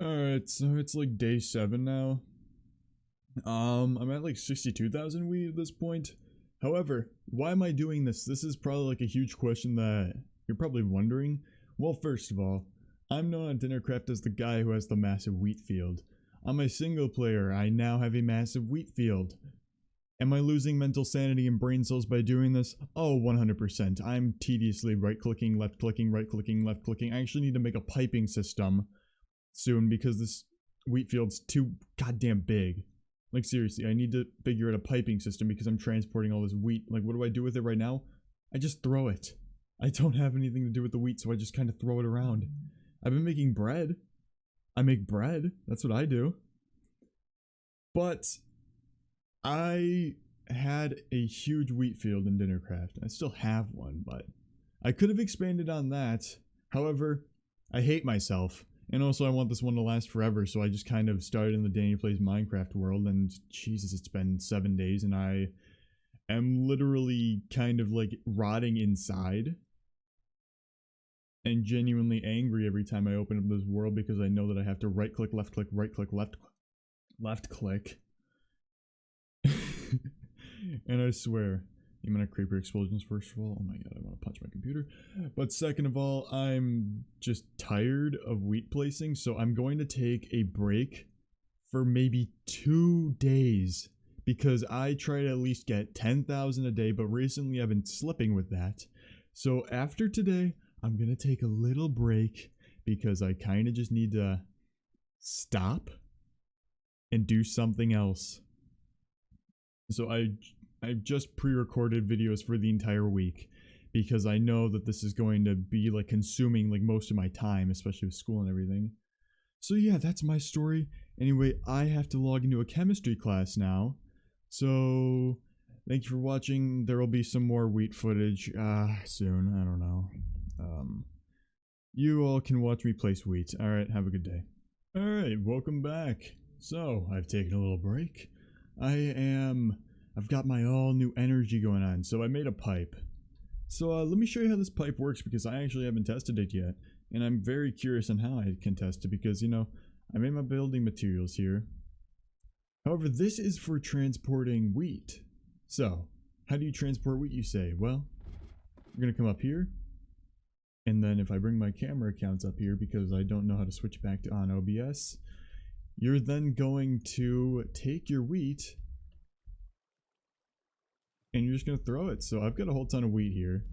Alright, so it's like day 7 now. I'm at like 62,000 wheat at this point. However, why am I doing this? This is probably like a huge question that you're probably wondering. Well, first of all, I'm known on Dinnercraft as the guy who has the massive wheat field. On my single player, I now have a massive wheat field. Am I losing mental sanity and brain cells by doing this? Oh, 100%. I'm tediously right-clicking, left-clicking, right-clicking, left-clicking. I actually need to make a piping system soon because this wheat field's too goddamn big. Like, seriously, I need to figure out a piping system because I'm transporting all this wheat. Like, what do I do with it right now? I just throw it. I don't have anything to do with the wheat, so I just kind of throw it around. I've been making bread. I make bread. That's what I do. But I had a huge wheat field in Dinnercraft. I still have one, but I could have expanded on that. However, I hate myself. And also I want this one to last forever, so I just kind of started in the Danny Plays Minecraft world, and Jesus, it's been 7 days, and I am literally kind of like rotting inside. And genuinely angry every time I open up this world because I know that I have to right click, left click, right click, left click. And I swear, the amount of creeper explosions, first of all, oh my god, I want to punch my computer. But second of all, I'm just tired of wheat placing, so I'm going to take a break for maybe 2 days, because I try to at least get 10,000 a day, but recently I've been slipping with that. So after today, I'm going to take a little break because I kind of just need to stop and do something else. So I've just pre-recorded videos for the entire week because I know that this is going to be like consuming like most of my time, especially with school and everything. So yeah, that's my story. Anyway, I have to log into a chemistry class now. So thank you for watching. There will be some more wheat footage soon. I don't know. You all can watch me place wheat. Alright, have a good day. Alright, welcome back. So, I've taken a little break. I've got my all new energy going on, so I made a pipe. So let me show you how this pipe works because I actually haven't tested it yet. And I'm very curious on how I can test it because, you know, I made my building materials here. However, this is for transporting wheat. So, how do you transport wheat, you say? Well, you're going to come up here. And then if I bring my camera accounts up here because I don't know how to switch back to on OBS, you're then going to take your wheat and you're just going to throw it. So I've got a whole ton of wheat here.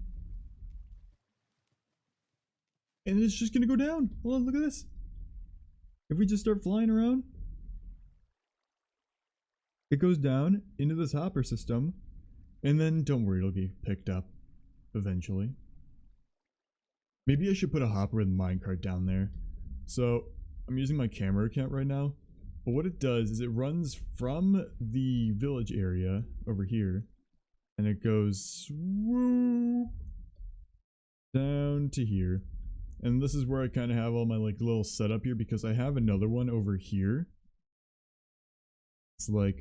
And it's just going to go down. Hold on, look at this. If we just start flying around, it goes down into this hopper system, and then don't worry, it'll be picked up eventually. Maybe I should put a hopper with minecart down there. So I'm using my camera account right now, but what it does is it runs from the village area over here, and it goes swoop down to here. And this is where I kind of have all my like little setup here, because I have another one over here. It's like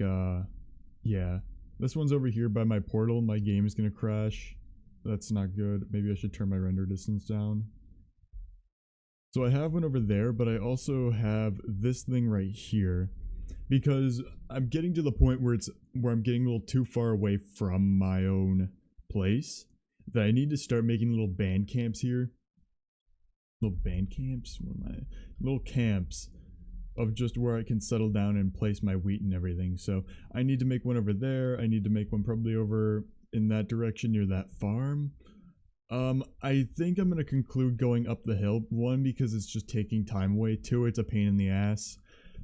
yeah, this one's over here by my portal. My game is gonna crash. That's not good. Maybe I should turn my render distance down. So I have one over there, but I also have this thing right here, because I'm getting to the point where I'm getting a little too far away from my own place, that I need to start making little band camps here. Little band camps? What am I? Little camps of just where I can settle down and place my wheat and everything. So I need to make one over there. I need to make one probably over in that direction near that farm. I think I'm going to conclude going up the hill. One, because it's just taking time away. Two, it's a pain in the ass.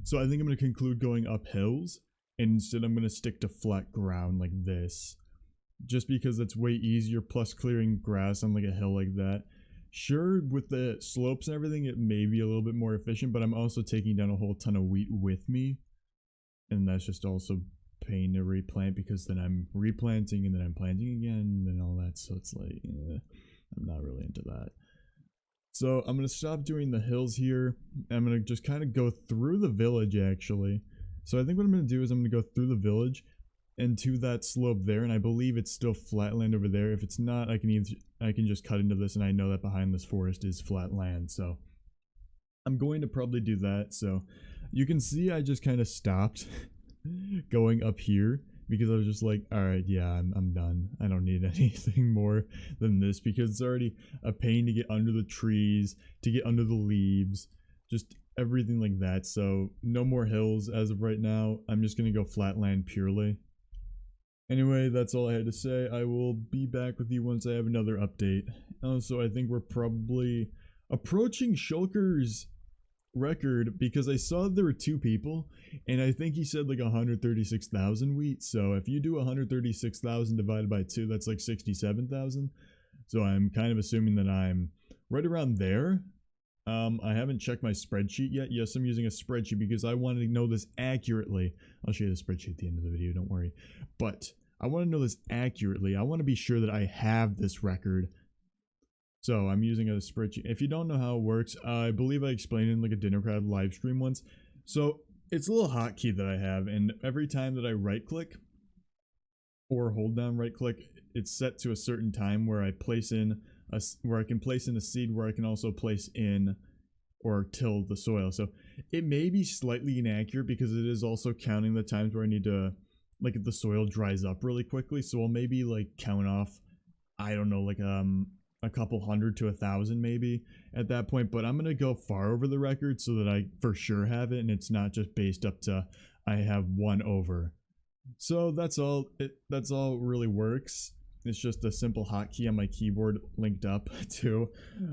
So I think I'm going to conclude going up hills, and instead I'm going to stick to flat ground like this. Just because it's way easier, plus clearing grass on like a hill like that. Sure, with the slopes and everything, it may be a little bit more efficient, but I'm also taking down a whole ton of wheat with me. And that's just also pain to replant, because then I'm replanting and then I'm planting again and all that. So it's like, I'm not really into that. So I'm going to stop doing the hills here. I'm going to just kind of go through the village, actually. So I think what I'm going to do is I'm going to go through the village and to that slope there, and I believe it's still flat land over there. If it's not, I can just cut into this, and I know that behind this forest is flat land, so I'm going to probably do that. So you can see I just kind of stopped going up here, because I was just like, alright, yeah, I'm done. I don't need anything more than this, because it's already a pain to get under the trees, to get under the leaves, just everything like that. So no more hills as of right now. I'm just going to go flat land purely. Anyway, that's all I had to say. I will be back with you once I have another update. So I think we're probably approaching Shulker's record, because I saw there were 2 people, and I think he said like 136,000 wheat. So if you do 136,000 divided by 2, that's like 67,000. So I'm kind of assuming that I'm right around there. I haven't checked my spreadsheet yet. Yes, I'm using a spreadsheet because I wanted to know this accurately. I'll show you the spreadsheet at the end of the video, don't worry. But I want to know this accurately. I want to be sure that I have this record. So I'm using a spreadsheet. If you don't know how it works, I believe I explained it in like a Dinnercraft live stream once. So it's a little hotkey that I have, and every time that I right click or hold down right click, it's set to a certain time where I place in where I can place in a seed, where I can also place in or till the soil. So it may be slightly inaccurate, because it is also counting the times where I need to, like, if the soil dries up really quickly. So I'll maybe like count off, I don't know, like a couple hundred to 1,000 maybe at that point. But I'm gonna go far over the record so that I for sure have it, and it's not just based up to I have 1 over. So that's all. That's all it really works. It's just a simple hotkey on my keyboard linked up to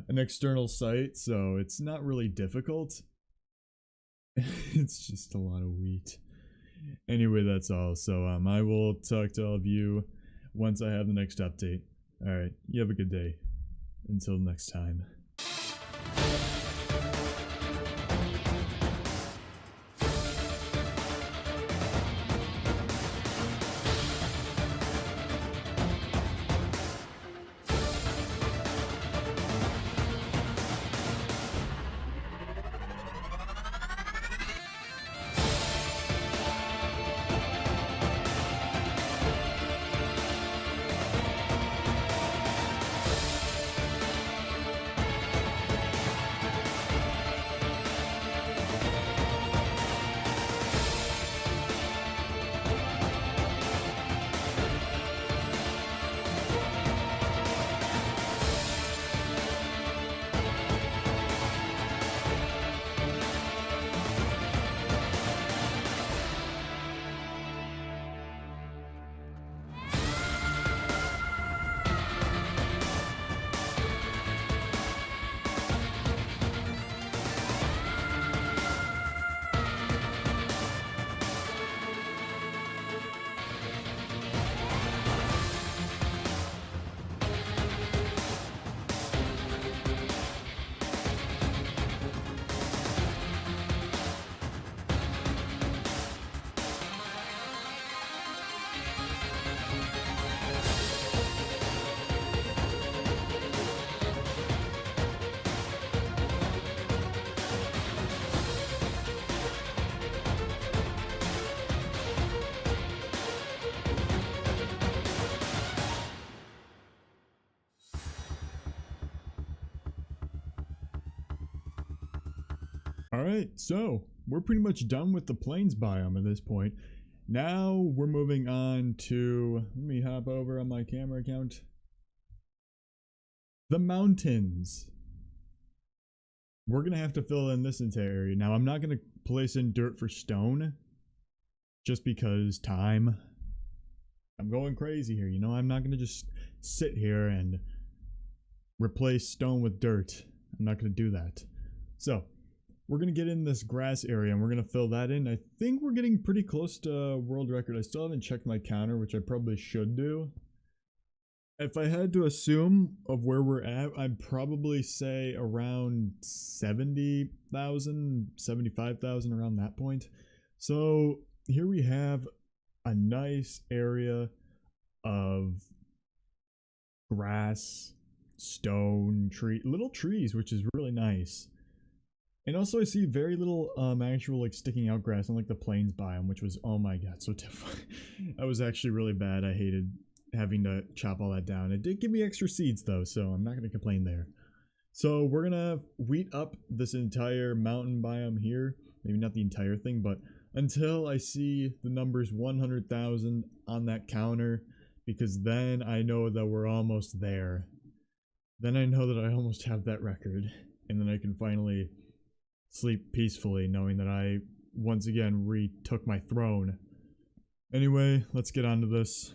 an external site, so it's not really difficult. It's just a lot of wheat. Anyway, that's all. So I will talk to all of you once I have the next update. Alright, you have a good day. Until next time. Alright, so we're pretty much done with the plains biome at this point. Now we're moving on to, let me hop over on my camera account, the mountains. We're gonna have to fill in this entire area. Now I'm not gonna place in dirt for stone, just because time. I'm going crazy here, you know, I'm not gonna just sit here and replace stone with dirt. I'm not gonna do that. So we're gonna get in this grass area and we're gonna fill that in. I think we're getting pretty close to world record. I still haven't checked my counter, which I probably should do. If I had to assume of where we're at, I'd probably say around 70,000, 75,000, around that point. So here we have a nice area of grass, stone, little trees, which is really nice. And also I see very little actual like sticking out grass, unlike the plains biome, which was, oh my god, so tough. That was actually really bad. I hated having to chop all that down. It did give me extra seeds though, so I'm not gonna complain there. So we're gonna wheat up this entire mountain biome here. Maybe not the entire thing, but until I see the numbers 100,000 on that counter, because then I know that we're almost there. Then I know that I almost have that record, and then I can finally sleep peacefully knowing that I once again retook my throne. Anyway, let's get on to this.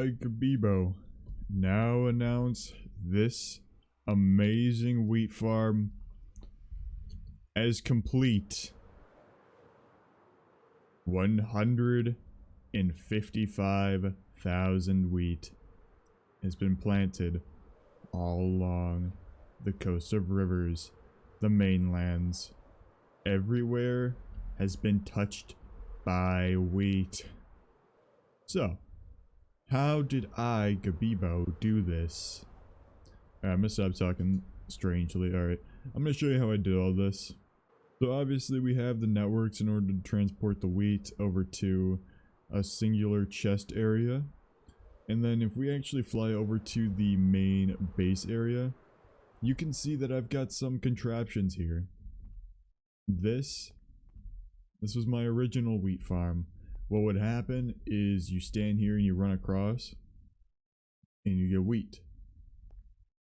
Gabibo now announce this amazing wheat farm as complete. 155,000 wheat has been planted all along the coast of rivers, the mainlands. Everywhere has been touched by wheat. So, how did I, Gabibo, do this? I'm gonna stop talking strangely. Alright, I'm gonna show you how I did all this. So obviously we have the networks in order to transport the wheat over to a singular chest area. And then if we actually fly over to the main base area, you can see that I've got some contraptions here. This was my original wheat farm. What would happen is you stand here and you run across and you get wheat.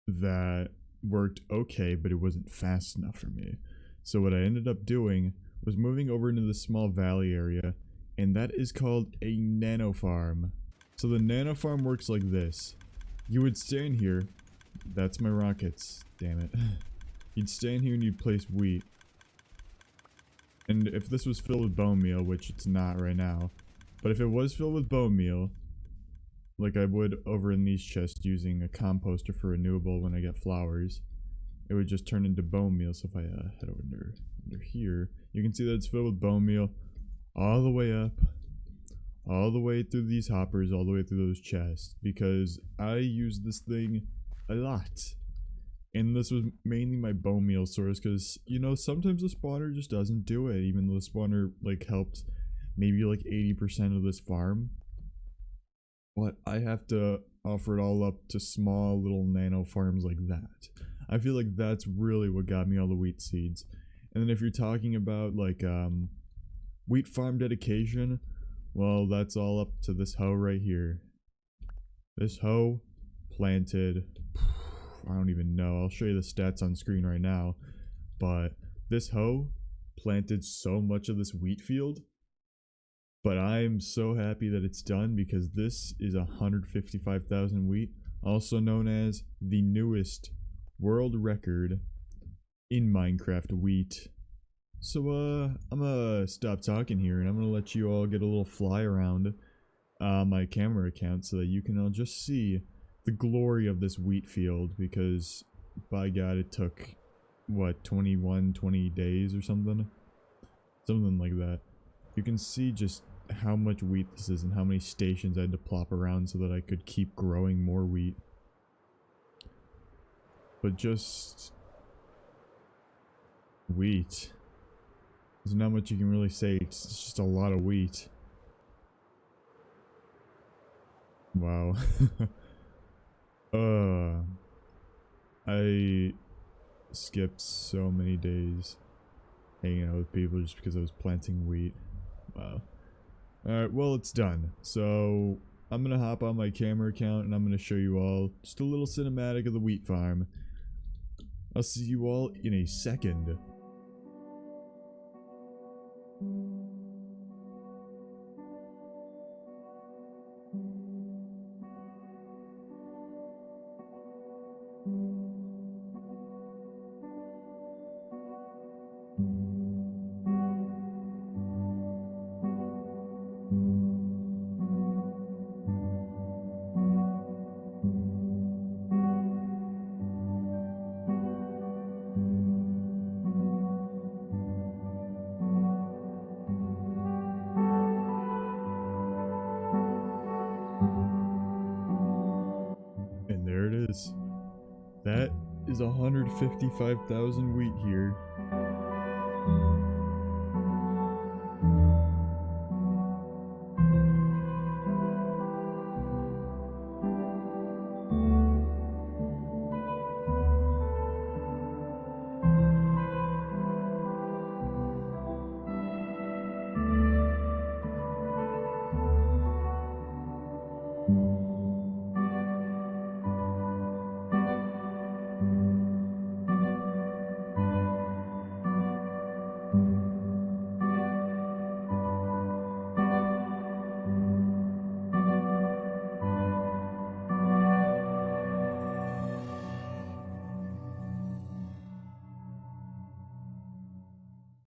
That worked okay, but it wasn't fast enough for me. So what I ended up doing was moving over into the small valley area, and that is called a nano farm. So the nano farm works like this. You would stand here. That's my rockets, damn it. You'd stand here and you'd place wheat. And if this was filled with bone meal, which it's not right now, but if it was filled with bone meal, like I would over in these chests using a composter for renewable when I get flowers, it would just turn into bone meal. So if I head over under here, you can see that it's filled with bone meal all the way up, all the way through these hoppers, all the way through those chests, because I use this thing a lot. And this was mainly my bone meal source, because, you know, sometimes the spawner just doesn't do it, even though the spawner, like, helped maybe, like, 80% of this farm. But I have to offer it all up to small little nano farms like that. I feel like that's really what got me all the wheat seeds. And then if you're talking about, like, wheat farm dedication, well, that's all up to this hoe right here. This hoe planted, I don't even know, I'll show you the stats on screen right now, but this hoe planted so much of this wheat field, but I'm so happy that it's done, because this is 155,000 wheat, also known as the newest world record in Minecraft wheat. So I'm gonna stop talking here, and I'm gonna let you all get a little fly around my camera account so that you can all just see the glory of this wheat field, because by God, it took what, 20 days or something like that. You can see just how much wheat this is and how many stations I had to plop around so that I could keep growing more wheat. But just wheat, there's not much you can really say. It's just a lot of wheat. Wow. I skipped so many days hanging out with people just because I was planting wheat. Wow. Alright, well, it's done. So I'm gonna hop on my camera account and I'm gonna show you all just a little cinematic of the wheat farm. I'll see you all in a second. And there it is. That is 155,000 wheat here.